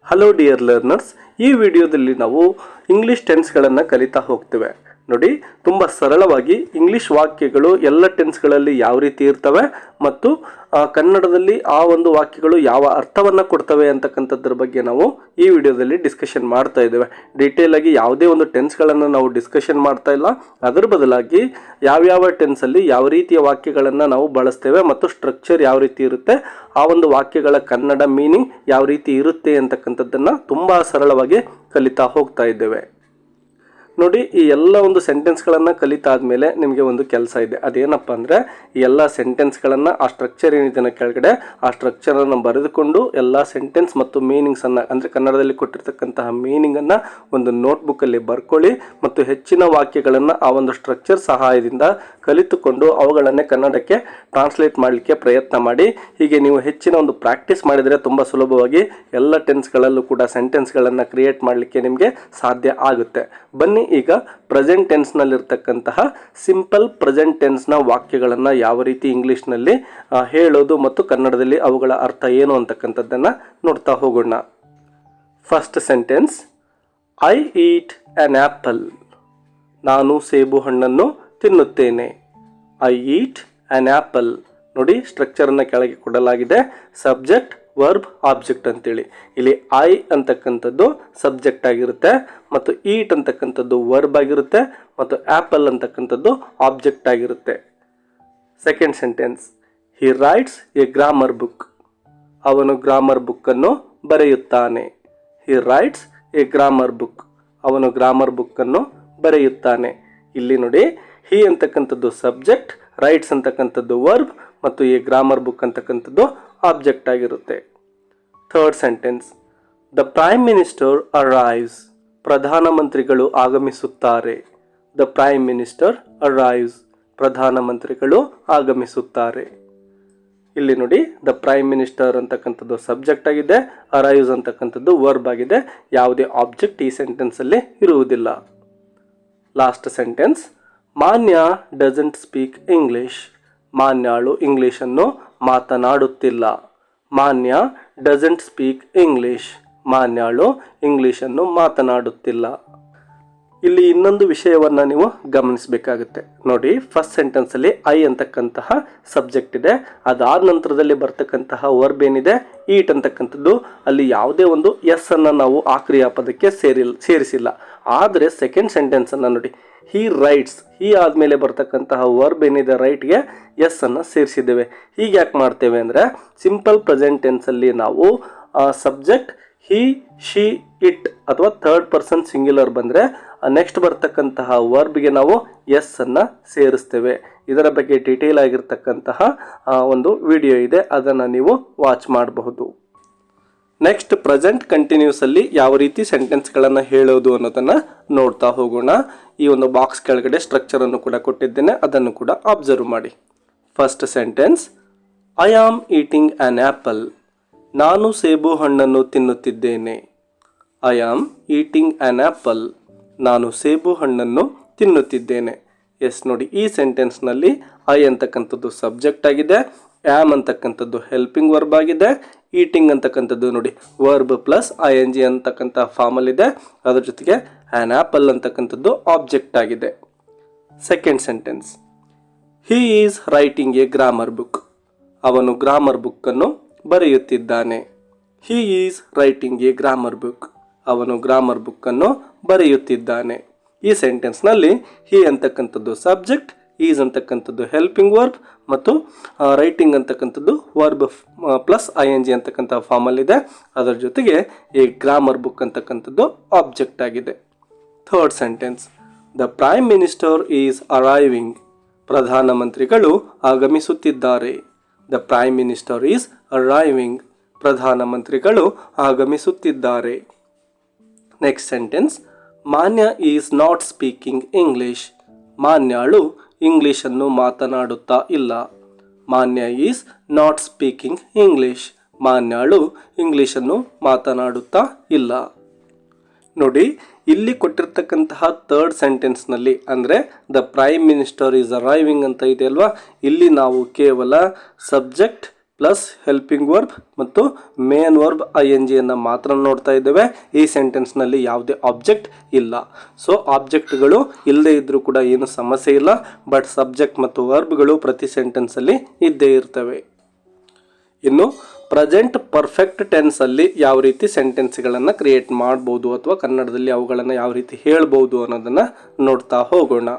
Hello dear learners, ಈ ವಿಡಿಯೋದಲ್ಲಿ ನಾವು ಇಂಗ್ಲಿಷ್ ಟೆನ್ಸ್ಗಳನ್ನು ಕಲಿತಾ ಹೋಗ್ತೇವೆ. ನೋಡಿ, ತುಂಬ ಸರಳವಾಗಿ ಇಂಗ್ಲಿಷ್ ವಾಕ್ಯಗಳು ಎಲ್ಲ ಟೆನ್ಸ್ಗಳಲ್ಲಿ ಯಾವ ರೀತಿ ಇರ್ತವೆ ಮತ್ತು ಕನ್ನಡದಲ್ಲಿ ಆ ಒಂದು ವಾಕ್ಯಗಳು ಯಾವ ಅರ್ಥವನ್ನು ಕೊಡ್ತವೆ ಅಂತಕ್ಕಂಥದ್ರ ಬಗ್ಗೆ ನಾವು ಈ ವಿಡಿಯೋದಲ್ಲಿ ಡಿಸ್ಕಷನ್ ಮಾಡ್ತಾ ಇದ್ದೇವೆ. ಡೀಟೇಲ್ ಆಗಿ ಯಾವುದೇ ಒಂದು ಟೆನ್ಸ್ಗಳನ್ನು ನಾವು ಡಿಸ್ಕಷನ್ ಮಾಡ್ತಾ ಇಲ್ಲ. ಅದರ ಬದಲಾಗಿ ಯಾವ್ಯಾವ ಟೆನ್ಸಲ್ಲಿ ಯಾವ ರೀತಿಯ ವಾಕ್ಯಗಳನ್ನು ನಾವು ಬಳಸ್ತೇವೆ ಮತ್ತು ಸ್ಟ್ರಕ್ಚರ್ ಯಾವ ರೀತಿ ಇರುತ್ತೆ, ಆ ಒಂದು ವಾಕ್ಯಗಳ ಕನ್ನಡ ಮೀನಿಂಗ್ ಯಾವ ರೀತಿ ಇರುತ್ತೆ ಅಂತಕ್ಕಂಥದ್ದನ್ನು ತುಂಬ ಸರಳವಾಗಿ ಕಲಿತಾ ಹೋಗ್ತಾ ಇದ್ದೇವೆ. ನೋಡಿ, ಈ ಎಲ್ಲ ಒಂದು ಸೆಂಟೆನ್ಸ್ಗಳನ್ನು ಕಲಿತಾದ್ಮೇಲೆ ನಿಮಗೆ ಒಂದು ಕೆಲಸ ಇದೆ. ಅದೇನಪ್ಪ ಅಂದರೆ, ಈ ಎಲ್ಲ ಸೆಂಟೆನ್ಸ್ಗಳನ್ನು ಆ ಸ್ಟ್ರಕ್ಚರ್ ಏನಿದೆ ಕೆಳಗಡೆ ಆ ಸ್ಟ್ರಕ್ಚರನ್ನು ಬರೆದುಕೊಂಡು ಎಲ್ಲ ಸೆಂಟೆನ್ಸ್ ಮತ್ತು ಮೀನಿಂಗ್ಸನ್ನು ಅಂದರೆ ಕನ್ನಡದಲ್ಲಿ ಕೊಟ್ಟಿರ್ತಕ್ಕಂತಹ ಮೀನಿಂಗನ್ನು ಒಂದು ನೋಟ್ಬುಕ್ಕಲ್ಲಿ ಬರ್ಕೊಳ್ಳಿ ಮತ್ತು ಹೆಚ್ಚಿನ ವಾಕ್ಯಗಳನ್ನು ಆ ಒಂದು ಸ್ಟ್ರಕ್ಚರ್ ಸಹಾಯದಿಂದ ಕಲಿತುಕೊಂಡು ಅವುಗಳನ್ನೇ ಕನ್ನಡಕ್ಕೆ ಟ್ರಾನ್ಸ್ಲೇಟ್ ಮಾಡಲಿಕ್ಕೆ ಪ್ರಯತ್ನ ಮಾಡಿ. ಹೀಗೆ ನೀವು ಹೆಚ್ಚಿನ ಒಂದು ಪ್ರಾಕ್ಟೀಸ್ ಮಾಡಿದರೆ ತುಂಬ ಸುಲಭವಾಗಿ ಎಲ್ಲ ಟೆನ್ಸ್ಗಳಲ್ಲೂ ಕೂಡ ಸೆಂಟೆನ್ಸ್ಗಳನ್ನು ಕ್ರಿಯೇಟ್ ಮಾಡಲಿಕ್ಕೆ ನಿಮಗೆ ಸಾಧ್ಯ ಆಗುತ್ತೆ. ಬನ್ನಿ ಈಗ ಪ್ರೆಸೆಂಟ್ ಟೆನ್ಸ್ನಲ್ಲಿರ್ತಕ್ಕಂತಹ ಸಿಂಪಲ್ ಪ್ರೆಸೆಂಟ್ ಟೆನ್ಸ್ನ ವಾಕ್ಯಗಳನ್ನು ಯಾವ ರೀತಿ ಇಂಗ್ಲೀಷ್ನಲ್ಲಿ ಹೇಳೋದು ಮತ್ತು ಕನ್ನಡದಲ್ಲಿ ಅವುಗಳ ಅರ್ಥ ಏನು ಅಂತಕ್ಕಂಥದ್ದನ್ನು ನೋಡ್ತಾ ಹೋಗೋಣ. First sentence, I eat an apple. ನಾನು ಸೇಬು ಹಣ್ಣನ್ನು ತಿನ್ನುತ್ತೇನೆ. I eat an apple. No, ಸ್ಟ್ರಕ್ಚರನ್ನು ಕೆಳಗೆ ಕೊಡಲಾಗಿದೆ. ಸಬ್ಜೆಕ್ಟ್, ವರ್ಬ್, ಆಬ್ಜೆಕ್ಟ್ ಅಂತೇಳಿ. ಇಲ್ಲಿ ಐ ಅಂತಕ್ಕಂಥದ್ದು ಸಬ್ಜೆಕ್ಟ್ ಆಗಿರುತ್ತೆ ಮತ್ತು ಈಟ್ ಅಂತಕ್ಕಂಥದ್ದು ವರ್ಬ್ ಆಗಿರುತ್ತೆ ಮತ್ತು ಆ್ಯಪಲ್ ಅಂತಕ್ಕಂಥದ್ದು ಆಬ್ಜೆಕ್ಟ್ ಆಗಿರುತ್ತೆ. Second sentence, he writes a grammar book. ಅವನು ಗ್ರಾಮರ್ ಬುಕ್ಕನ್ನು ಬರೆಯುತ್ತಾನೆ. He writes a grammar book. ಅವನು ಗ್ರಾಮರ್ ಬುಕ್ಕನ್ನು ಬರೆಯುತ್ತಾನೆ. ಇಲ್ಲಿ ನೋಡಿ, ಹಿ ಅಂತಕ್ಕಂಥದ್ದು ಸಬ್ಜೆಕ್ಟ್, ರೈಟ್ಸ್ ಅಂತಕ್ಕಂಥದ್ದು ವರ್ಬ್ ಮತ್ತು ಈ ಗ್ರಾಮರ್ ಬುಕ್ ಅಂತಕ್ಕಂಥದ್ದು ಆಬ್ಜೆಕ್ಟ್ ಆಗಿರುತ್ತೆ. Third sentence, the prime minister arrives. ಪ್ರಧಾನಮಂತ್ರಿಗಳು ಆಗಮಿಸುತ್ತಾರೆ. The prime minister arrives. ಪ್ರಧಾನಮಂತ್ರಿಗಳು ಆಗಮಿಸುತ್ತಾರೆ. ಇಲ್ಲಿ ನೋಡಿ, ದ ಪ್ರೈಮ್ ಮಿನಿಸ್ಟರ್ ಅಂತಕ್ಕಂಥದ್ದು ಸಬ್ಜೆಕ್ಟ್ ಆಗಿದೆ, ಅರೈವ್ಸ್ ಅಂತಕ್ಕಂಥದ್ದು ವರ್ಬ್ ಆಗಿದೆ. ಯಾವುದೇ ಆಬ್ಜೆಕ್ಟ್ ಈ ಸೆಂಟೆನ್ಸಲ್ಲಿ ಇರುವುದಿಲ್ಲ. ಲಾಸ್ಟ್ ಸೆಂಟೆನ್ಸ್, ಮಾನ್ಯ ಡಸಂಟ್ ಸ್ಪೀಕ್ ಇಂಗ್ಲಿಷ್. ಮಾನ್ಯಾಳು ಇಂಗ್ಲೀಷನ್ನು ಮಾತನಾಡುತ್ತಿಲ್ಲ. ಮಾನ್ಯ ಡಸಂಟ್ ಸ್ಪೀಕ್ ಇಂಗ್ಲಿಷ್. ಮಾನ್ಯಾಳು ಇಂಗ್ಲೀಷನ್ನು ಮಾತನಾಡುತ್ತಿಲ್ಲ. ಇಲ್ಲಿ ಇನ್ನೊಂದು ವಿಷಯವನ್ನು ನೀವು ಗಮನಿಸಬೇಕಾಗುತ್ತೆ. ನೋಡಿ, ಫಸ್ಟ್ ಸೆಂಟೆನ್ಸಲ್ಲಿ ಐ ಅಂತಕ್ಕಂತಹ ಸಬ್ಜೆಕ್ಟ್ ಇದೆ. ಅದಾದ ನಂತರದಲ್ಲಿ ಬರ್ತಕ್ಕಂತಹ ವರ್ಬ್ ಏನಿದೆ ಈಟ್ ಅಂತಕ್ಕಂಥದ್ದು, ಅಲ್ಲಿ ಯಾವುದೇ ಒಂದು ಎಸ್ ಅನ್ನು ನಾವು ಆ ಕ್ರಿಯಾಪದಕ್ಕೆ ಸೇರಿಸಿಲ್ಲ. ಆದರೆ ಸೆಕೆಂಡ್ ಸೆಂಟೆನ್ಸನ್ನು ನೋಡಿ, ಹಿ ರೈಟ್ಸ್. ಹಿ ಆದಮೇಲೆ ಬರ್ತಕ್ಕಂತಹ ವರ್ಬ್ ಏನಿದೆ ರೈಟ್ಗೆ ಎಸ್ ಅನ್ನು ಸೇರಿಸಿದ್ದೇವೆ. ಹೀಗೆ ಯಾಕೆ ಮಾಡ್ತೇವೆ ಅಂದರೆ, ಸಿಂಪಲ್ ಪ್ರೆಸೆಂಟ್ ಟೆನ್ಸಲ್ಲಿ ನಾವು ಸಬ್ಜೆಕ್ಟ್ ಹಿ, ಶಿ, ಇಟ್ ಅಥವಾ ಥರ್ಡ್ ಪರ್ಸನ್ ಸಿಂಗ್ಯುಲರ್ ಬಂದರೆ ನೆಕ್ಸ್ಟ್ ಬರ್ತಕ್ಕಂತಹ ವರ್ಬ್ಗೆ ನಾವು ಎಸ್ ಅನ್ನು ಸೇರಿಸ್ತೇವೆ. ಇದರ ಬಗ್ಗೆ ಡೀಟೇಲ್ ಆಗಿರ್ತಕ್ಕಂತಹ ಒಂದು ವಿಡಿಯೋ ಇದೆ, ಅದನ್ನು ನೀವು ವಾಚ್ ಮಾಡಬಹುದು. ನೆಕ್ಸ್ಟ್ ಪ್ರೆಸೆಂಟ್ ಕಂಟಿನ್ಯೂಸಲ್ಲಿ ಯಾವ ರೀತಿ ಸೆಂಟೆನ್ಸ್ಗಳನ್ನು ಹೇಳೋದು ಅನ್ನೋದನ್ನು ನೋಡ್ತಾ ಹೋಗೋಣ. ಈ ಒಂದು ಬಾಕ್ಸ್ ಕೆಳಗಡೆ ಸ್ಟ್ರಕ್ಚರನ್ನು ಕೂಡ ಕೊಟ್ಟಿದ್ದೇನೆ, ಅದನ್ನು ಕೂಡ ಅಬ್ಸರ್ವ್ ಮಾಡಿ. First sentence, I am eating an apple. ನಾನು ಸೇಬು ಹಣ್ಣನ್ನು ತಿನ್ನುತ್ತಿದ್ದೇನೆ. I am eating an apple. ನಾನು ಸೇಬು ಹಣ್ಣನ್ನು ತಿನ್ನುತ್ತಿದ್ದೇನೆ. ಎಸ್ ನೋಡಿ, ಈ ಸೆಂಟೆನ್ಸ್ನಲ್ಲಿ ಐ ಅಂತಕ್ಕಂಥದ್ದು ಸಬ್ಜೆಕ್ಟ್ ಆಗಿದೆ, ಆ್ಯಮ್ ಅಂತಕ್ಕಂಥದ್ದು ಹೆಲ್ಪಿಂಗ್ ವರ್ಬ್ ಆಗಿದೆ, ಈಟಿಂಗ್ ಅಂತಕ್ಕಂಥದ್ದು ನೋಡಿ verb plus I N G ಅಂತಕ್ಕಂಥ ಫಾರ್ಮಲ್ಲಿದೆ. ಅದರ ಜೊತೆಗೆ ಆ್ಯನ್ ಆ್ಯಪಲ್ ಅಂತಕ್ಕಂಥದ್ದು ಆಬ್ಜೆಕ್ಟ್ ಆಗಿದೆ. Second sentence, he is writing a grammar book. ಅವನು ಗ್ರಾಮರ್ ಬುಕ್ಕನ್ನು ಬರೆಯುತ್ತಿದ್ದಾನೆ. He is writing a grammar book. ಅವನು ಗ್ರಾಮರ್ ಬುಕ್ಕನ್ನು ಬರೆಯುತ್ತಿದ್ದಾನೆ. ಈ ಸೆಂಟೆನ್ಸ್ನಲ್ಲಿ ಹಿ ಅಂತಕ್ಕಂಥದ್ದು ಸಬ್ಜೆಕ್ಟ್, ಈಸ್ ಅಂತಕ್ಕಂಥದ್ದು ಹೆಲ್ಪಿಂಗ್ ವರ್ಬ್ ಮತ್ತು ರೈಟಿಂಗ್ ಅಂತಕ್ಕಂಥದ್ದು verb plus I N G ಅಂತಕ್ಕಂಥ ಫಾರ್ಮಲ್ಲಿದೆ. ಅದರ ಜೊತೆಗೆ ಈ ಗ್ರಾಮರ್ ಬುಕ್ ಅಂತಕ್ಕಂಥದ್ದು ಆಬ್ಜೆಕ್ಟ್ ಆಗಿದೆ. Third sentence, the prime minister is arriving. ಪ್ರಧಾನಮಂತ್ರಿಗಳು ಆಗಮಿಸುತ್ತಿದ್ದಾರೆ. The prime minister is arriving. ಪ್ರಧಾನಮಂತ್ರಿಗಳು ಆಗಮಿಸುತ್ತಿದ್ದಾರೆ. ನೆಕ್ಸ್ಟ್ ಸೆಂಟೆನ್ಸ್, ಮಾನ್ಯ ಈಸ್ ನಾಟ್ ಸ್ಪೀಕಿಂಗ್ ಇಂಗ್ಲಿಷ್. ಮಾನ್ಯಾಳು ಇಂಗ್ಲೀಷನ್ನು ಮಾತನಾಡುತ್ತಾ ಇಲ್ಲ. ಮಾನ್ಯ ಈಸ್ ನಾಟ್ ಸ್ಪೀಕಿಂಗ್ ಇಂಗ್ಲಿಷ್. ಮಾನ್ಯಾಳು ಇಂಗ್ಲೀಷನ್ನು ಮಾತನಾಡುತ್ತಾ ಇಲ್ಲ. ನೋಡಿ, ಇಲ್ಲಿ ಕೊಟ್ಟಿರ್ತಕ್ಕಂತಹ ಥರ್ಡ್ ಸೆಂಟೆನ್ಸ್ನಲ್ಲಿ ಅಂದರೆ the prime minister is arriving ಅಂತ ಇದೆ ಅಲ್ವಾ, ಇಲ್ಲಿ ನಾವು ಕೇವಲ ಸಬ್ಜೆಕ್ಟ್ ಪ್ಲಸ್ ಹೆಲ್ಪಿಂಗ್ ವರ್ಬ್ ಮತ್ತು ಮೇನ್ ವರ್ಬ್ ING ಅನ್ನು ಮಾತ್ರ ನೋಡ್ತಾ ಇದ್ದೇವೆ. ಈ ಸೆಂಟೆನ್ಸ್ನಲ್ಲಿ ಯಾವುದೇ ಆಬ್ಜೆಕ್ಟ್ ಇಲ್ಲ. ಸೊ ಆಬ್ಜೆಕ್ಟ್ಗಳು ಇಲ್ಲದೆ ಇದ್ರೂ ಕೂಡ ಏನು ಸಮಸ್ಯೆ ಇಲ್ಲ. ಬಟ್ ಸಬ್ಜೆಕ್ಟ್ ಮತ್ತು ವರ್ಬ್ಗಳು ಪ್ರತಿ ಸೆಂಟೆನ್ಸಲ್ಲಿ ಇದ್ದೇ ಇರ್ತವೆ. ಇನ್ನು ಪ್ರೆಸೆಂಟ್ ಪರ್ಫೆಕ್ಟ್ ಟೆನ್ಸಲ್ಲಿ ಯಾವ ರೀತಿ ಸೆಂಟೆನ್ಸ್ಗಳನ್ನು ಕ್ರಿಯೇಟ್ ಮಾಡ್ಬೋದು ಅಥವಾ ಕನ್ನಡದಲ್ಲಿ ಅವುಗಳನ್ನು ಯಾವ ರೀತಿ ಹೇಳ್ಬೋದು ಅನ್ನೋದನ್ನು ನೋಡ್ತಾ ಹೋಗೋಣ.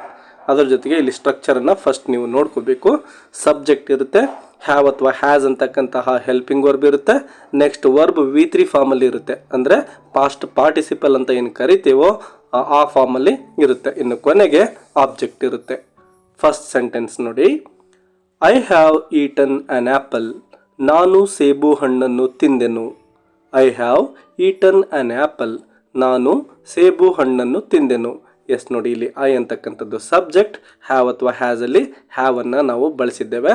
ಅದರ ಜೊತೆಗೆ ಇಲ್ಲಿ ಸ್ಟ್ರಕ್ಚರನ್ನು ಫಸ್ಟ್ ನೀವು ನೋಡ್ಕೋಬೇಕು. ಸಬ್ಜೆಕ್ಟ್ ಇರುತ್ತೆ, ಹ್ಯಾವ್ ಅಥವಾ ಹ್ಯಾಸ್ ಅಂತಕ್ಕಂತಹ ಹೆಲ್ಪಿಂಗ್ ವರ್ಬ್ ಇರುತ್ತೆ. ನೆಕ್ಸ್ಟ್ ವರ್ಬ್ V3 ಫಾರ್ಮಲ್ಲಿ ಇರುತ್ತೆ, ಅಂದರೆ ಪಾಸ್ಟ್ ಪಾರ್ಟಿಸಿಪಲ್ ಅಂತ ಏನು ಕರಿತೀವೋ ಆ ಫಾರ್ಮಲ್ಲಿ ಇರುತ್ತೆ. ಇನ್ನು ಕೊನೆಗೆ ಆಬ್ಜೆಕ್ಟ್ ಇರುತ್ತೆ. ಫಸ್ಟ್ ಸೆಂಟೆನ್ಸ್ ನೋಡಿ, I have eaten an apple. ನಾನು ಸೇಬು ಹಣ್ಣನ್ನು ತಿಂದೆನು. I have eaten an apple. ನಾನು ಸೇಬು ಹಣ್ಣನ್ನು ತಿಂದೆನು. ಎಸ್ ನೋಡಿ, ಇಲ್ಲಿ ಐ ಅಂತಕ್ಕಂಥದ್ದು ಸಬ್ಜೆಕ್ಟ್, ಹ್ಯಾವ್ ಅಥವಾ ಹ್ಯಾಸಲ್ಲಿ ಹ್ಯಾವನ್ನು ನಾವು ಬಳಸಿದ್ದೇವೆ.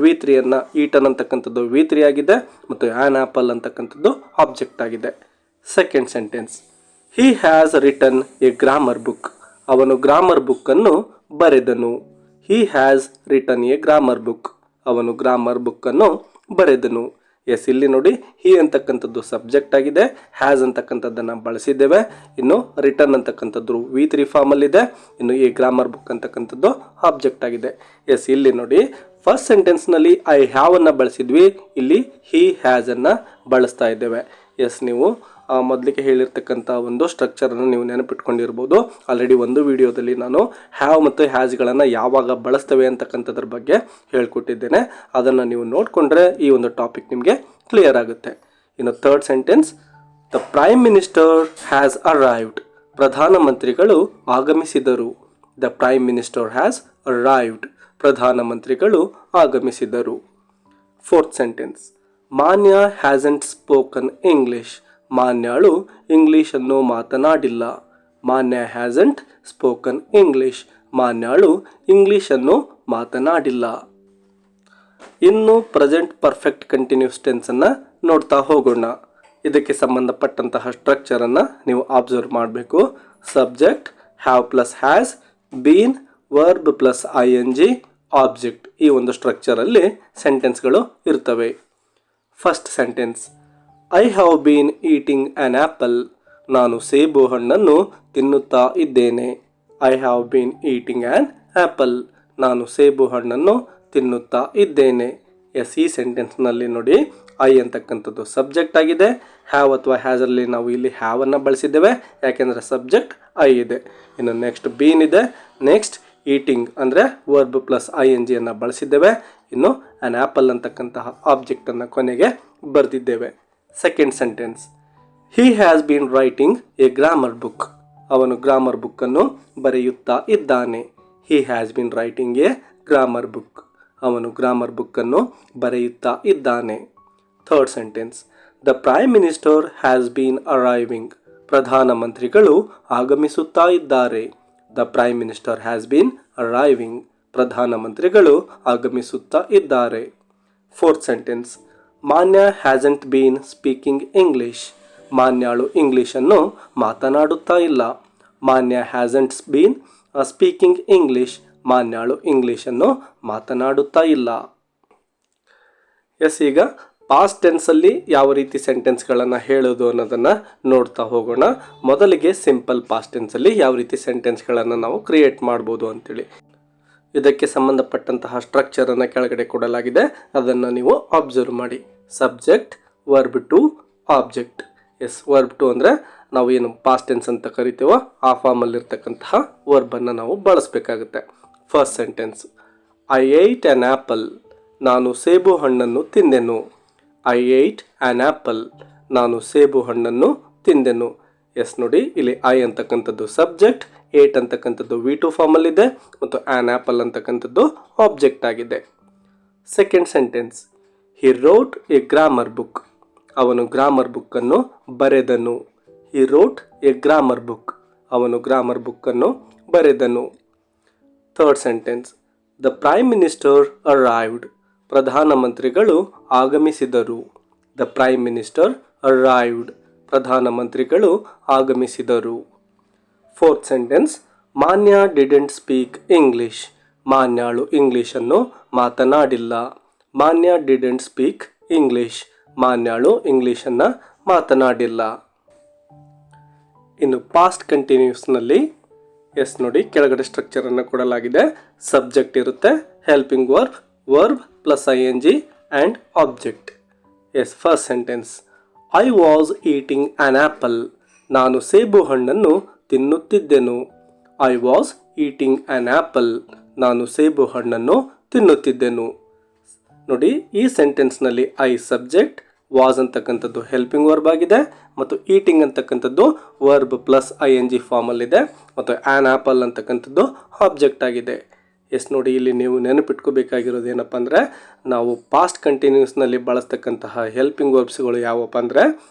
V3 ಈಟನ್ ಅಂತಕ್ಕಂಥದ್ದು V3 ಆಗಿದೆ ಮತ್ತು ಆ್ಯನ್ ಆ್ಯಪಲ್ ಅಂತಕ್ಕಂಥದ್ದು ಆಬ್ಜೆಕ್ಟ್ ಆಗಿದೆ. Second sentence, he has written a grammar book. ಅವನು ಗ್ರಾಮರ್ ಬುಕ್ಕನ್ನು ಬರೆದನು. He has written a grammar book. ಅವನು ಗ್ರಾಮರ್ ಬುಕ್ಕನ್ನು ಬರೆದನು. ಎಸ್, ಇಲ್ಲಿ ನೋಡಿ, ಹಿ ಅಂತಕ್ಕಂಥದ್ದು ಸಬ್ಜೆಕ್ಟ್ ಆಗಿದೆ, ಹ್ಯಾಸ್ ಅಂತಕ್ಕಂಥದ್ದನ್ನು ಬಳಸಿದ್ದೇವೆ. ಇನ್ನು ರಿಟರ್ನ್ ಅಂತಕ್ಕಂಥದ್ದು V3 ಫಾರ್ಮಲ್ಲಿದೆ. ಇನ್ನು ಈ ಗ್ರಾಮರ್ ಬುಕ್ ಅಂತಕ್ಕಂಥದ್ದು ಆಬ್ಜೆಕ್ಟ್ ಆಗಿದೆ. ಎಸ್, ಇಲ್ಲಿ ನೋಡಿ, ಫಸ್ಟ್ ಸೆಂಟೆನ್ಸ್ನಲ್ಲಿ ಐ ಹ್ಯಾವನ್ನು ಬಳಸಿದ್ವಿ, ಇಲ್ಲಿ ಹಿ ಹ್ಯಾಸನ್ನು ಬಳಸ್ತಾ ಇದ್ದೇವೆ. ಎಸ್, ನೀವು ಮೊದಲಿಗೆ ಹೇಳಿರ್ತಕ್ಕಂಥ ಒಂದು ಸ್ಟ್ರಕ್ಚರನ್ನು ನೀವು ನೆನಪಿಟ್ಕೊಂಡಿರ್ಬೋದು. ಆಲ್ರೆಡಿ ಒಂದು ವಿಡಿಯೋದಲ್ಲಿ ನಾನು ಹ್ಯಾವ್ ಮತ್ತು ಹ್ಯಾಸ್ಗಳನ್ನು ಯಾವಾಗ ಬಳಸ್ತೇವೆ ಅಂತಕ್ಕಂಥದ್ರ ಬಗ್ಗೆ ಹೇಳ್ಕೊಟ್ಟಿದ್ದೇನೆ. ಅದನ್ನು ನೀವು ನೋಡಿಕೊಂಡ್ರೆ ಈ ಒಂದು ಟಾಪಿಕ್ ನಿಮಗೆ ಕ್ಲಿಯರ್ ಆಗುತ್ತೆ. ಇನ್ನು third sentence, the prime minister has arrived. ಪ್ರಧಾನಮಂತ್ರಿಗಳು ಆಗಮಿಸಿದರು. The prime minister has arrived. ಪ್ರಧಾನಮಂತ್ರಿಗಳು ಆಗಮಿಸಿದರು. ಫೋರ್ತ್ ಸೆಂಟೆನ್ಸ್, ಮಾನ್ಯ ಹ್ಯಾಸಂಟ್ ಸ್ಪೋಕನ್ ಇಂಗ್ಲಿಷ್. ಮಾನ್ಯಾಳು ಇಂಗ್ಲೀಷನ್ನು ಮಾತನಾಡಿಲ್ಲ. ಮಾನ್ಯ ಹ್ಯಾಸಂಟ್ ಸ್ಪೋಕನ್ ಇಂಗ್ಲಿಷ್. ಮಾನ್ಯಾಳು ಇಂಗ್ಲೀಷನ್ನು ಮಾತನಾಡಿಲ್ಲ. ಇನ್ನು ಪ್ರೆಸೆಂಟ್ ಪರ್ಫೆಕ್ಟ್ ಕಂಟಿನ್ಯೂಸ್ ಟೆನ್ಸನ್ನು ನೋಡ್ತಾ ಹೋಗೋಣ. ಇದಕ್ಕೆ ಸಂಬಂಧಪಟ್ಟಂತಹ ಸ್ಟ್ರಕ್ಚರನ್ನು ನೀವು ಅಬ್ಸರ್ವ್ ಮಾಡಬೇಕು. Subject, have plus has, been, verb plus ING, object. ಈ ಒಂದು ಸ್ಟ್ರಕ್ಚರಲ್ಲಿ ಸೆಂಟೆನ್ಸ್ಗಳು ಇರ್ತವೆ. First sentence, I have been eating an apple. ನಾನು ಸೇಬು ಹಣ್ಣನ್ನು ತಿನ್ನುತ್ತಾ ಇದ್ದೇನೆ. I have been eating an apple. ನಾನು ಸೇಬು ಹಣ್ಣನ್ನು ತಿನ್ನುತ್ತಾ ಇದ್ದೇನೆ. ಎಸ್, ಈ ಸೆಂಟೆನ್ಸ್ನಲ್ಲಿ ನೋಡಿ, ಐ ಅಂತಕ್ಕಂಥದ್ದು ಸಬ್ಜೆಕ್ಟ್ ಆಗಿದೆ. ಹ್ಯಾವ್ ಅಥವಾ ಹ್ಯಾಸಲ್ಲಿ ನಾವು ಇಲ್ಲಿ ಹ್ಯಾವನ್ನು ಬಳಸಿದ್ದೇವೆ, ಯಾಕೆಂದರೆ ಸಬ್ಜೆಕ್ಟ್ ಐ ಇದೆ. ಇನ್ನು ನೆಕ್ಸ್ಟ್ ಬೀನ್ ಇದೆ. ನೆಕ್ಸ್ಟ್ ಈಟಿಂಗ್ ಅಂದರೆ ವರ್ಬ್ ಪ್ಲಸ್ ING ಬಳಸಿದ್ದೇವೆ. ಇನ್ನು ಆ್ಯನ್ ಆ್ಯಪಲ್ ಅಂತಕ್ಕಂತಹ ಆಬ್ಜೆಕ್ಟನ್ನು ಕೊನೆಗೆ ಬರೆದಿದ್ದೇವೆ. Second sentence, he has been writing a grammar book. ಅವನು ಗ್ರಾಮರ್ ಬುಕ್ಕನ್ನು ಬರೆಯುತ್ತಾ ಇದ್ದಾನೆ. He has been writing a grammar book. ಅವನು ಗ್ರಾಮರ್ ಬುಕ್ಕನ್ನು ಬರೆಯುತ್ತಾ ಇದ್ದಾನೆ. Third sentence, the prime minister has been arriving. ಪ್ರಧಾನಮಂತ್ರಿಗಳು ಆಗಮಿಸುತ್ತಾ ಇದ್ದಾರೆ. The prime minister has been arriving. ಪ್ರಧಾನಮಂತ್ರಿಗಳು ಆಗಮಿಸುತ್ತಾ ಇದ್ದಾರೆ. ಫೋರ್ತ್ ಸೆಂಟೆನ್ಸ್, ಮಾನ್ಯ ಹ್ಯಾಸಂಟ್ ಬೀನ್ ಸ್ಪೀಕಿಂಗ್ ಇಂಗ್ಲಿಷ್. ಮಾನ್ಯಾಳು ಇಂಗ್ಲೀಷನ್ನು ಮಾತನಾಡುತ್ತಾ ಇಲ್ಲ. Manya hasn't been speaking English. ಮಾನ್ಯಾಳು ಇಂಗ್ಲೀಷನ್ನು ಮಾತನಾಡುತ್ತಾ ಇಲ್ಲ. ಎಸ್, ಈಗ ಪಾಸ್ಟ್ ಟೆನ್ಸಲ್ಲಿ ಯಾವ ರೀತಿ ಸೆಂಟೆನ್ಸ್ಗಳನ್ನು ಹೇಳೋದು ಅನ್ನೋದನ್ನು ನೋಡ್ತಾ ಹೋಗೋಣ. ಮೊದಲಿಗೆ ಸಿಂಪಲ್ ಪಾಸ್ಟ್ ಟೆನ್ಸಲ್ಲಿ ಯಾವ ರೀತಿ ಸೆಂಟೆನ್ಸ್ಗಳನ್ನು ನಾವು ಕ್ರಿಯೇಟ್ ಮಾಡ್ಬೋದು ಅಂತೇಳಿ. ಇದಕ್ಕೆ ಸಂಬಂಧಪಟ್ಟಂತಹ ಸ್ಟ್ರಕ್ಚರನ್ನು ಕೆಳಗಡೆ ಕೊಡಲಾಗಿದೆ, ಅದನ್ನು ನೀವು ಅಬ್ಸರ್ವ್ ಮಾಡಿ. Subject, verb two, object. S, verb two ಅಂದರೆ ನಾವು ಏನು ಪಾಸ್ಟ್ ಟೆನ್ಸ್ ಅಂತ ಕರಿತೀವೋ ಆ ಫಾರ್ಮಲ್ಲಿರ್ತಕ್ಕಂತಹ ವರ್ಬನ್ನು ನಾವು ಬಳಸಬೇಕಾಗುತ್ತೆ. First sentence, I ate an apple. ನಾನು ಸೇಬು ಹಣ್ಣನ್ನು ತಿಂದೆನು. I ate an apple. ನಾನು ಸೇಬು ಹಣ್ಣನ್ನು ತಿಂದೆನು. ಎಸ್, ನೋಡಿ, ಇಲ್ಲಿ ಐ ಅಂತಕ್ಕಂಥದ್ದು ಸಬ್ಜೆಕ್ಟ್, ಏಟ್ ಅಂತಕ್ಕಂಥದ್ದು V2 ಫಾರ್ಮಲ್ಲಿದೆ ಮತ್ತು ಆ್ಯನ್ ಆ್ಯಪಲ್ ಅಂತಕ್ಕಂಥದ್ದು ಆಬ್ಜೆಕ್ಟ್ ಆಗಿದೆ. Second sentence, he wrote a grammar book. ಅವನು ಗ್ರಾಮರ್ ಬುಕ್ಕನ್ನು ಬರೆದನು. He wrote a grammar book. ಅವನು ಗ್ರಾಮರ್ ಬುಕ್ಕನ್ನು ಬರೆದನು. Third sentence, the prime minister arrived. ಪ್ರಧಾನಮಂತ್ರಿಗಳು ಆಗಮಿಸಿದರು. The prime minister arrived. ಪ್ರಧಾನಮಂತ್ರಿಗಳು ಆಗಮಿಸಿದರು. Fourth sentence, Manya didn't speak English. ಮಾನ್ಯಾಳು ಇಂಗ್ಲೀಷನ್ನು ಮಾತನಾಡಿಲ್ಲ. ಮಾನ್ಯ ಡಿಡೆಂಟ್ ಸ್ಪೀಕ್ ಇಂಗ್ಲಿಷ್. ಮಾನ್ಯಾಳು ಇಂಗ್ಲೀಷನ್ನು ಮಾತನಾಡಿಲ್ಲ. ಇನ್ನು ಪಾಸ್ಟ್ ಕಂಟಿನ್ಯೂಸ್ನಲ್ಲಿ ಎಸ್ ನೋಡಿ, ಕೆಳಗಡೆ ಸ್ಟ್ರಕ್ಚರನ್ನು ಕೊಡಲಾಗಿದೆ. ಸಬ್ಜೆಕ್ಟ್ ಇರುತ್ತೆ, helping verb, verb plus ING and object. Yes, first sentence, I was eating an apple. ನಾನು ಸೇಬು ಹಣ್ಣನ್ನು ತಿನ್ನುತ್ತಿದ್ದೆನು. I was eating an apple. ನಾನು ಸೇಬು ಹಣ್ಣನ್ನು ತಿನ್ನುತ್ತಿದ್ದೆನು. ನೋಡಿ, ಈ ಸೆಂಟೆನ್ಸ್ನಲ್ಲಿ ಐ ಸಬ್ಜೆಕ್ಟ್, ವಾಸ್ ಅಂತಕ್ಕಂಥದ್ದು ಹೆಲ್ಪಿಂಗ್ ವರ್ಬ್ ಆಗಿದೆ, ಮತ್ತು ಈಟಿಂಗ್ ಅಂತಕ್ಕಂಥದ್ದು ವರ್ಬ್ ಪ್ಲಸ್ ING ಫಾರ್ಮಲ್ಲಿದೆ, ಮತ್ತು ಆ್ಯನ್ ಆ್ಯಪಲ್ ಅಂತಕ್ಕಂಥದ್ದು ಆಬ್ಜೆಕ್ಟ್ ಆಗಿದೆ. ಎಸ್ ನೋಡಿ, ಇಲ್ಲಿ ನೀವು ನೆನಪಿಟ್ಕೋಬೇಕಾಗಿರೋದು ಏನಪ್ಪ ಅಂದರೆ, ನಾವು ಪಾಸ್ಟ್ ಕಂಟಿನ್ಯೂಸ್ನಲ್ಲಿ ಬಳಸ್ತಕ್ಕಂತಹ ಹೆಲ್ಪಿಂಗ್ ವರ್ಬ್ಸ್ಗಳು ಯಾವಪ್ಪ ಅಂದರೆ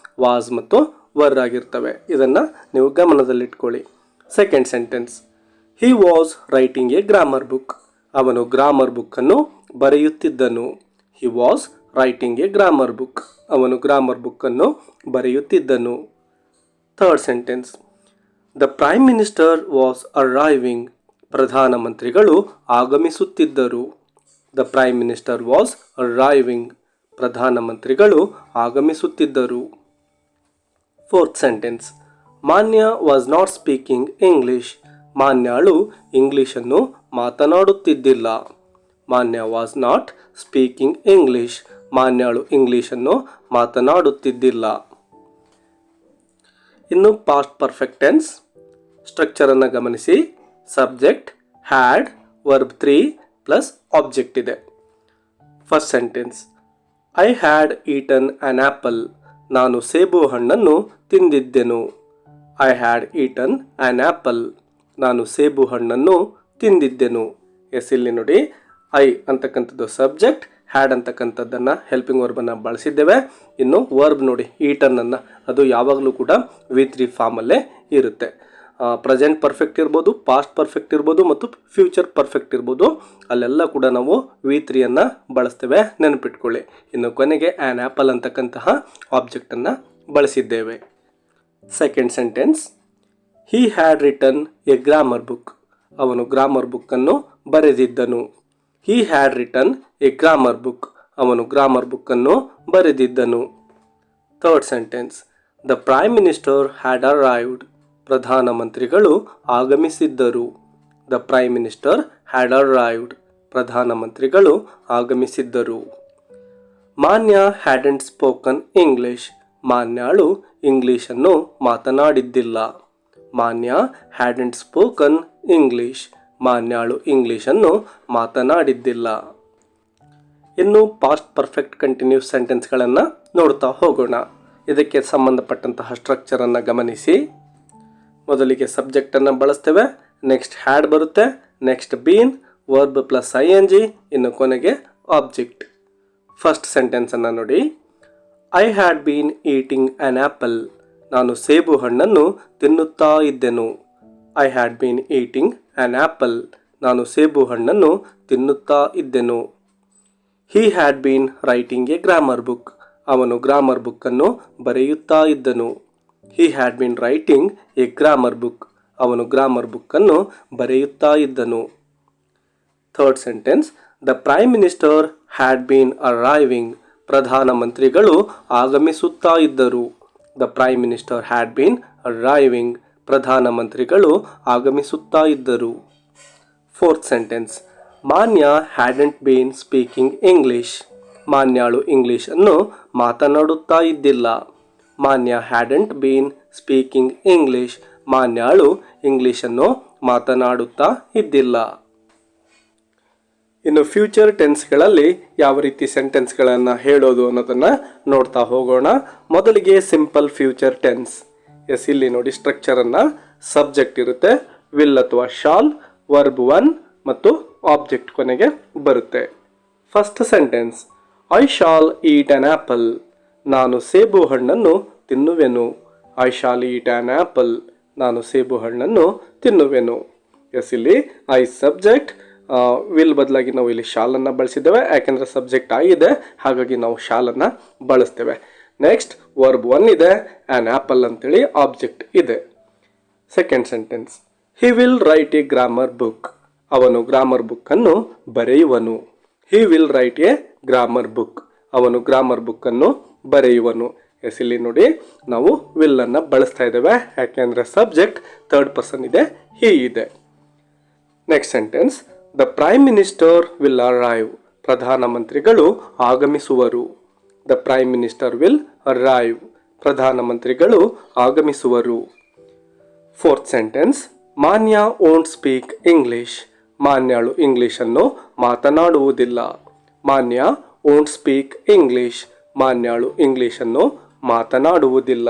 ವಾಸ್ ಮತ್ತು ವರ್ ಆಗಿರ್ತವೆ. ಇದನ್ನು ನೀವು ಗಮನದಲ್ಲಿಟ್ಕೊಳ್ಳಿ. Second sentence, he was writing a grammar book. ಅವನು ಗ್ರಾಮರ್ ಬುಕ್ಕನ್ನು ಬರೆಯುತ್ತಿದ್ದನು. He was writing a grammar book. ಅವನು ಗ್ರಾಮರ್ ಬುಕ್ಕನ್ನು ಬರೆಯುತ್ತಿದ್ದನು. Third sentence, the prime minister was arriving. ಪ್ರಧಾನಮಂತ್ರಿಗಳು ಆಗಮಿಸುತ್ತಿದ್ದರು. The prime minister was arriving. ಪ್ರಧಾನಮಂತ್ರಿಗಳು ಆಗಮಿಸುತ್ತಿದ್ದರು. Fourth sentence, Manya was not speaking English. ಮಾನ್ಯಾಳು ಇಂಗ್ಲೀಷನ್ನು ಮಾತನಾಡುತ್ತಿದ್ದಿಲ್ಲ. Manya was not speaking English. ಮಾನ್ಯಾಳು ಇಂಗ್ಲೀಷನ್ನು ಮಾತನಾಡುತ್ತಿದ್ದಿಲ್ಲ. ಇನ್ನು ಪಾಸ್ಟ್ ಪರ್ಫೆಕ್ಟ್ ಟೆನ್ಸ್ ಸ್ಟ್ರಕ್ಚರನ್ನು ಗಮನಿಸಿ. Subject had, verb 3 plus object ಇದೆ. First sentence, I had eaten an apple. ನಾನು ಸೇಬು ಹಣ್ಣನ್ನು ತಿಂದಿದ್ದೆನು. I had eaten an apple. ನಾನು ಸೇಬು ಹಣ್ಣನ್ನು ತಿಂದಿದ್ದೆನು. ಎಸ್, ಇಲ್ಲಿ ನೋಡಿ, ಐ ಅಂತಕ್ಕಂಥದ್ದು ಸಬ್ಜೆಕ್ಟ್, ಹ್ಯಾಡ್ ಅಂತಕ್ಕಂಥದ್ದನ್ನು ಹೆಲ್ಪಿಂಗ್ ವರ್ಬನ್ನು ಬಳಸಿದ್ದೇವೆ. ಇನ್ನು ವರ್ಬ್ ನೋಡಿ, ಈಟನ್ನನ್ನು, ಅದು ಯಾವಾಗಲೂ ಕೂಡ V3 ಫಾರ್ಮಲ್ಲೇ ಇರುತ್ತೆ. ಪ್ರೆಸೆಂಟ್ ಪರ್ಫೆಕ್ಟ್ ಇರ್ಬೋದು, ಪಾಸ್ಟ್ ಪರ್ಫೆಕ್ಟ್ ಇರ್ಬೋದು, ಮತ್ತು ಫ್ಯೂಚರ್ ಪರ್ಫೆಕ್ಟ್ ಇರ್ಬೋದು. ಅಲ್ಲೆಲ್ಲ ಕೂಡ ನಾವು V3 ಬಳಸ್ತೇವೆ, ನೆನಪಿಟ್ಕೊಳ್ಳಿ. ಇನ್ನು ಕೊನೆಗೆ ಆ್ಯನ್ ಆ್ಯಪಲ್ ಅಂತಕ್ಕಂತಹ ಆಬ್ಜೆಕ್ಟನ್ನು ಬಳಸಿದ್ದೇವೆ. Second sentence, he had written a grammar book. ಅವನು ಗ್ರಾಮರ್ ಬುಕ್ಕನ್ನು ಬರೆದಿದ್ದನು. He had written a grammar book. ಅವನು ಗ್ರಾಮರ್ ಬುಕ್ಕನ್ನು ಬರೆದಿದ್ದನು. Third sentence, the prime minister had arrived. ಪ್ರಧಾನಮಂತ್ರಿಗಳು ಆಗಮಿಸಿದ್ದರು. The prime minister had arrived. ಪ್ರಧಾನಮಂತ್ರಿಗಳು ಆಗಮಿಸಿದ್ದರು. ಮಾನ್ಯ ಹ್ಯಾಡಂಟ್ ಸ್ಪೋಕನ್ ಇಂಗ್ಲಿಷ್. ಮಾನ್ಯಾಳು ಇಂಗ್ಲೀಷನ್ನು ಮಾತನಾಡಿದ್ದಿಲ್ಲ. ಮಾನ್ಯ ಹ್ಯಾಡಂಟ್ ಸ್ಪೋಕನ್ ಇಂಗ್ಲಿಷ್. ಮಾನ್ಯಾಳು ಇಂಗ್ಲೀಷನ್ನು ಮಾತನಾಡಿದ್ದಿಲ್ಲ. ಇನ್ನು ಪಾಸ್ಟ್ ಪರ್ಫೆಕ್ಟ್ ಕಂಟಿನ್ಯೂಸ್ ಸೆಂಟೆನ್ಸ್ಗಳನ್ನು ನೋಡ್ತಾ ಹೋಗೋಣ. ಇದಕ್ಕೆ ಸಂಬಂಧಪಟ್ಟಂತಹ ಸ್ಟ್ರಕ್ಚರನ್ನು ಗಮನಿಸಿ. ಮೊದಲಿಗೆ ಸಬ್ಜೆಕ್ಟನ್ನು ಬಳಸ್ತೇವೆ, ನೆಕ್ಸ್ಟ್ ಹ್ಯಾಡ್ ಬರುತ್ತೆ, next been, verb plus ING, ಇನ್ನು ಕೊನೆಗೆ ಆಬ್ಜೆಕ್ಟ್. ಫಸ್ಟ್ ಸೆಂಟೆನ್ಸನ್ನು ನೋಡಿ, I had been eating an apple. ನಾನು ಸೇಬು ಹಣ್ಣನ್ನು ತಿನ್ನುತ್ತಾ ಇದ್ದೆನು. I had been eating an apple. ನಾನು ಸೇಬು ಹಣ್ಣನ್ನು ತಿನ್ನುತ್ತಾ ಇದ್ದೆನು. He had been writing a grammar book. ಅವನು ಗ್ರಾಮರ್ ಬುಕ್ಕನ್ನು ಬರೆಯುತ್ತಾ ಇದ್ದನು. He had been writing a grammar book. ಅವನು ಗ್ರಾಮರ್ ಬುಕ್ಕನ್ನು ಬರೆಯುತ್ತಾ ಇದ್ದನು. Third sentence, the prime minister had been arriving. ಪ್ರಧಾನಮಂತ್ರಿಗಳು ಆಗಮಿಸುತ್ತಾ ಇದ್ದರು. The prime minister had been arriving. ಪ್ರಧಾನಮಂತ್ರಿಗಳು ಆಗಮಿಸುತ್ತಾ ಇದ್ದರು. Fourth sentence, Manya hadn't been speaking English. ಮಾನ್ಯಾಳು ಇಂಗ್ಲೀಷನ್ನು ಮಾತನಾಡುತ್ತಾ ಇದ್ದಿಲ್ಲ. Manya hadn't been speaking English. ಮಾನ್ಯಾಳು ಇಂಗ್ಲೀಷನ್ನು ಮಾತನಾಡುತ್ತಾ ಇದ್ದಿಲ್ಲ. ಇನ್ನು ಫ್ಯೂಚರ್ ಟೆನ್ಸ್ಗಳಲ್ಲಿ ಯಾವ ರೀತಿ ಸೆಂಟೆನ್ಸ್ಗಳನ್ನು ಹೇಳೋದು ಅನ್ನೋದನ್ನು ನೋಡ್ತಾ ಹೋಗೋಣ. ಮೊದಲಿಗೆ ಸಿಂಪಲ್ ಫ್ಯೂಚರ್ ಟೆನ್ಸ್. ಎಸ್, ಇಲ್ಲಿ ನೋಡಿ ಸ್ಟ್ರಕ್ಚರನ್ನು. ಸಬ್ಜೆಕ್ಟ್ ಇರುತ್ತೆ, ವಿಲ್ ಅಥವಾ ಶಾಲ್, ವರ್ಬ್ 1 ಮತ್ತು ಆಬ್ಜೆಕ್ಟ್ ಕೊನೆಗೆ ಬರುತ್ತೆ. First sentence, I shall eat an apple. ನಾನು ಸೇಬು ಹಣ್ಣನ್ನು ತಿನ್ನುವೆನು. I shall eat an apple. ನಾನು ಸೇಬು ಹಣ್ಣನ್ನು ತಿನ್ನುವೆನು. ಎಸ್, ಇಲ್ಲಿ ಐ ಸಬ್ಜೆಕ್ಟ್, ವಿಲ್ ಬದಲಾಗಿ ನಾವು ಇಲ್ಲಿ ಶಾಲನ್ನು ಬಳಸಿದ್ದೇವೆ, ಯಾಕೆಂದರೆ ಸಬ್ಜೆಕ್ಟ್ ಆಗಿದೆ, ಹಾಗಾಗಿ ನಾವು ಶಾಲನ್ನು ಬಳಸ್ತೇವೆ. ನೆಕ್ಸ್ಟ್ ವರ್ಬ್ 1 ಇದೆ, ಆ್ಯನ್ ಆ್ಯಪಲ್ ಅಂತೇಳಿ ಆಬ್ಜೆಕ್ಟ್ ಇದೆ. Second sentence, he will write a grammar book. ಅವನು ಗ್ರಾಮರ್ ಬುಕ್ಕನ್ನು ಬರೆಯುವನು. He will write a grammar book. ಅವನು ಗ್ರಾಮರ್ ಬುಕ್ಕನ್ನು ಬರೆಯುವನು. ಎಸ್, ಇಲ್ಲಿ ನೋಡಿ ನಾವು ವಿಲ್ ಅನ್ನು ಬಳಸ್ತಾ ಇದ್ದೇವೆ, ಯಾಕೆಂದರೆ ಸಬ್ಜೆಕ್ಟ್ ಥರ್ಡ್ ಪರ್ಸನ್ ಇದೆ, ಹಿ ಇದೆ. Next sentence, the prime minister will arrive. ಪ್ರಧಾನಮಂತ್ರಿಗಳು ಆಗಮಿಸುವರು. The prime minister will arrive. ಪ್ರಧಾನಮಂತ್ರಿಗಳು ಆಗಮಿಸುವರು. Fourth sentence, Manya won't speak English. ಮಾನ್ಯಳು ಇಂಗ್ಲಿಷನ್ನು ಮಾತನಾಡುವುದಿಲ್ಲ. Manya won't speak English. ಮಾನ್ಯಳು ಇಂಗ್ಲಿಷನ್ನು ಮಾತನಾಡುವುದಿಲ್ಲ.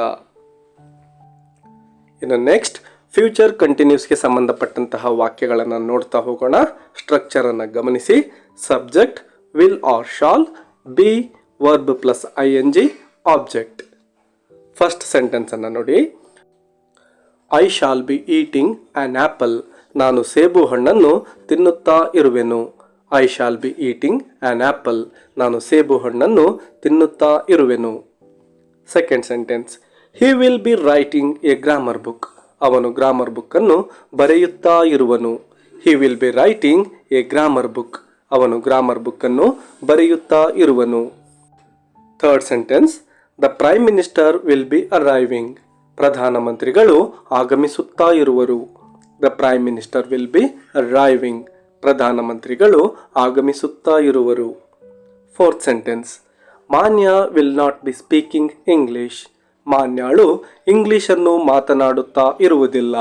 ಇನ್ನು ನೆಕ್ಸ್ಟ್ ಫ್ಯೂಚರ್ ಕಂಟಿನ್ಯೂಸ್ಗೆ ಸಂಬಂಧಪಟ್ಟಂತಹ ವಾಕ್ಯಗಳನ್ನು ನೋಡ್ತಾ ಹೋಗೋಣ. ಸ್ಟ್ರಕ್ಚರ್ ಅನ್ನು ಗಮನಿಸಿ. Subject will or shall, be verb plus ING, object. First sentence ಅನ್ನು ನೋಡಿ. I shall be eating an apple. ನಾನು ಸೇಬು ಹಣ್ಣನ್ನು ತಿನ್ನುತ್ತಾ ಇರುವೆನು. I shall be eating an apple. ನಾನು ಸೇಬು ಹಣ್ಣನ್ನು ತಿನ್ನುತ್ತಾ ಇರುವೆನು. Second sentence, he will be writing a grammar book. ಅವನು ಗ್ರಾಮರ್ ಬುಕ್ಕನ್ನು ಬರೆಯುತ್ತಾ ಇರುವನು. He will be writing a grammar book. ಅವನು ಗ್ರಾಮರ್ ಬುಕ್ಕನ್ನು ಬರೆಯುತ್ತಾ ಇರುವನು. Third sentence, the prime minister will be arriving. ಪ್ರಧಾನಮಂತ್ರಿಗಳು ಆಗಮಿಸುತ್ತಾ ಇರುವರು. The prime minister will be arriving. ಪ್ರಧಾನಮಂತ್ರಿಗಳು ಆಗಮಿಸುತ್ತಾ ಇರುವರು. Fourth sentence, Manya will not be speaking English. ಮಾನ್ಯಳು ಇಂಗ್ಲಿಷನ್ನು ಮಾತನಾಡುತ್ತಾ ಇರುವುದಿಲ್ಲ.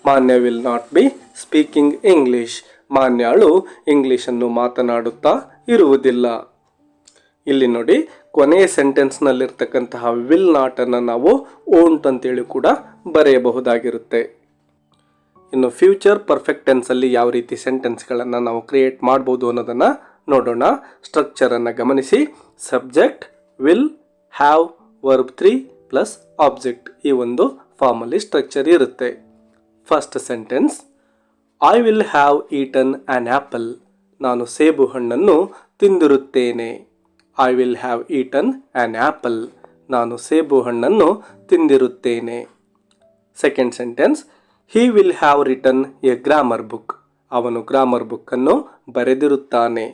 Manya will not be speaking English. ಮಾನ್ಯಳು ಇಂಗ್ಲಿಷನ್ನು ಮಾತನಾಡುತ್ತಾ ಇರುವುದಿಲ್ಲ. ಇಲ್ಲಿ ನೋಡಿ, ಕೊನೆಯ ಸೆಂಟೆನ್ಸ್ನಲ್ಲಿರ್ತಕ್ಕಂತಹ ವಿಲ್ ನಾಟ್ ಅನ್ನು ನಾವು ಓಂಟ್ ಅಂತೇಳಿ ಕೂಡ ಬರೆಯಬಹುದಾಗಿರುತ್ತೆ. ಇನ್ನು ಫ್ಯೂಚರ್ ಪರ್ಫೆಕ್ಟ್ ಟೆನ್ಸಲ್ಲಿ ಯಾವ ರೀತಿ ಸೆಂಟೆನ್ಸ್ಗಳನ್ನು ನಾವು ಕ್ರಿಯೇಟ್ ಮಾಡ್ಬೋದು ಅನ್ನೋದನ್ನು ನೋಡೋಣ. ಸ್ಟ್ರಕ್ಚರನ್ನು ಗಮನಿಸಿ. Subject will, have, verb 3 plus object, ಈ ಒಂದು ಫಾರ್ಮಲ್ಲಿ ಸ್ಟ್ರಕ್ಚರ್ ಇರುತ್ತೆ. First sentence, I will have eaten an apple. ನಾನು ಸೇಬು ಹಣ್ಣನ್ನು ತಿಂದಿರುತ್ತೇನೆ. I will have eaten an apple. ನಾನು ಸೇಬು ಹಣ್ಣನ್ನು ತಿಂದಿರುತ್ತೇನೆ. Second sentence, he will have written a grammar book. ಅವನು ಗ್ರಾಮರ್ ಬುಕ್ಕನ್ನು ಬರೆದಿರುತ್ತಾನೆ.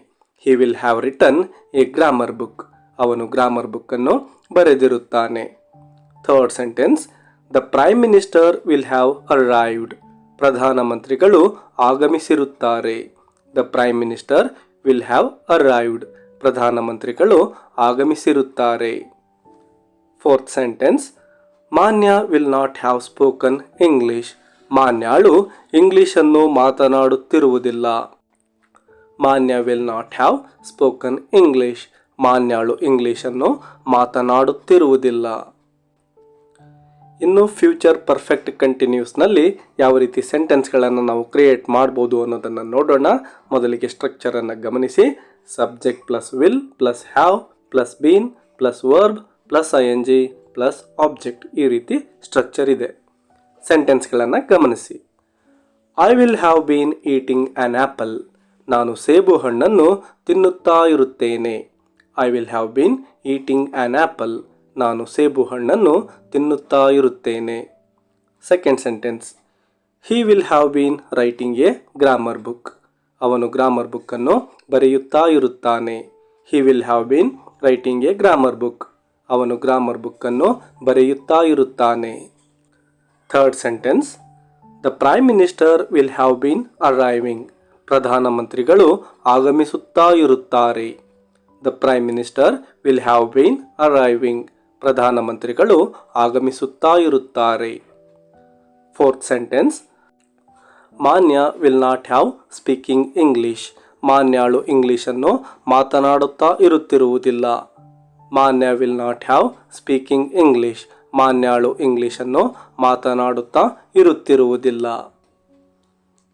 He will have written a grammar book. ಅವನು ಗ್ರಾಮರ್ ಬುಕ್ಕನ್ನು ಬರೆದಿರುತ್ತಾನೆ. Third sentence, the prime minister will have arrived. ಪ್ರಧಾನಮಂತ್ರಿಗಳು ಆಗಮಿಸಿರುತ್ತಾರೆ. The prime minister will have arrived. ಪ್ರಧಾನಮಂತ್ರಿಗಳು ಆಗಮಿಸಿರುತ್ತಾರೆ. Fourth sentence, Manya will not have spoken English. ಮಾನ್ಯಳು ಇಂಗ್ಲಿಷನ್ನು ಮಾತನಾಡುತ್ತಿರುವುದಿಲ್ಲ. Manya will not have spoken English. ಮಾನ್ಯಳು ಇಂಗ್ಲಿಷನ್ನು ಮಾತನಾಡುತ್ತಿರುವುದಿಲ್ಲ. ಇನ್ನು ಫ್ಯೂಚರ್ ಪರ್ಫೆಕ್ಟ್ ಕಂಟಿನ್ಯೂಸ್ನಲ್ಲಿ ಯಾವ ರೀತಿ ಸೆಂಟೆನ್ಸ್ಗಳನ್ನು ನಾವು ಕ್ರಿಯೇಟ್ ಮಾಡ್ಬೋದು ಅನ್ನೋದನ್ನು ನೋಡೋಣ. ಮೊದಲಿಗೆ ಸ್ಟ್ರಕ್ಚರನ್ನು ಗಮನಿಸಿ. Subject plus will plus have plus been plus verb plus ING plus object, ಈ ರೀತಿ ಸ್ಟ್ರಕ್ಚರ್ ಇದೆ. ಸೆಂಟೆನ್ಸ್ಗಳನ್ನು ಗಮನಿಸಿ. I will have been eating an apple. ನಾನು ಸೇಬು ಹಣ್ಣನ್ನು ತಿನ್ನುತ್ತಾ ಇರುತ್ತೇನೆ. I will have been eating an apple. ನಾನು ಸೇಬು ಹಣ್ಣನ್ನು ತಿನ್ನುತ್ತಾ ಇರುತ್ತೇನೆ. Second sentence, he will have been writing a grammar book. ಅವನು ಗ್ರಾಮರ್ ಬುಕ್ಕನ್ನು ಬರೆಯುತ್ತಾ ಇರುತ್ತಾನೆ. He will have been writing a grammar book. ಅವನು ಗ್ರಾಮರ್ ಬುಕ್ಕನ್ನು ಬರೆಯುತ್ತಾ ಇರುತ್ತಾನೆ. Third sentence, the prime minister will have been arriving. ಪ್ರಧಾನಮಂತ್ರಿಗಳು ಆಗಮಿಸುತ್ತಾ ಇರುತ್ತಾರೆ. The prime minister will have been arriving. ಪ್ರಧಾನಮಂತ್ರಿಗಳು ಆಗಮಿಸುತ್ತಾ ಇರುತ್ತಾರೆ. Fourth sentence, Manya will not have speaking English. ಮಾನ್ಯಳು ಇಂಗ್ಲಿಷನ್ನು ಮಾತನಾಡುತ್ತಾ ಇರುತ್ತಿರುವುದಿಲ್ಲ. Manya will not have speaking English. ಮಾನ್ಯಳು ಇಂಗ್ಲಿಷನ್ನು ಮಾತನಾಡುತ್ತಾ ಇರುತ್ತಿರುವುದಿಲ್ಲ.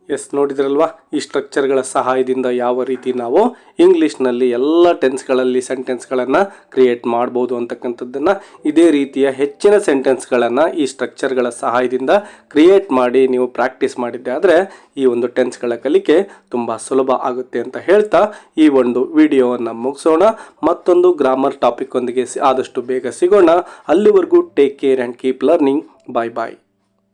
ಎಸ್, ನೋಡಿದ್ರಲ್ವಾ ಈ ಸ್ಟ್ರಕ್ಚರ್ಗಳ ಸಹಾಯದಿಂದ ಯಾವ ರೀತಿ ನಾವು ಇಂಗ್ಲೀಷ್ನಲ್ಲಿ ಎಲ್ಲ ಟೆನ್ಸ್ಗಳಲ್ಲಿ ಸೆಂಟೆನ್ಸ್ಗಳನ್ನು ಕ್ರಿಯೇಟ್ ಮಾಡ್ಬೋದು ಅಂತಕ್ಕಂಥದ್ದನ್ನು, ಇದೇ ರೀತಿಯ ಹೆಚ್ಚಿನ ಸೆಂಟೆನ್ಸ್ಗಳನ್ನು ಈ ಸ್ಟ್ರಕ್ಚರ್ಗಳ ಸಹಾಯದಿಂದ ಕ್ರಿಯೇಟ್ ಮಾಡಿ ನೀವು ಪ್ರಾಕ್ಟೀಸ್ ಮಾಡಿದ್ದೆ ಆದರೆ ಈ ಒಂದು ಟೆನ್ಸ್ಗಳ ಕಲಿಕೆ ತುಂಬ ಸುಲಭ ಆಗುತ್ತೆ ಅಂತ ಹೇಳ್ತಾ ಈ ಒಂದು ವಿಡಿಯೋವನ್ನು ಮುಗಿಸೋಣ. ಮತ್ತೊಂದು ಗ್ರಾಮರ್ ಟಾಪಿಕ್ ಒಂದಿಗೆ ಆದಷ್ಟು ಬೇಗ ಸಿಗೋಣ. ಅಲ್ಲಿವರೆಗೂ take care and keep learning. Bye bye.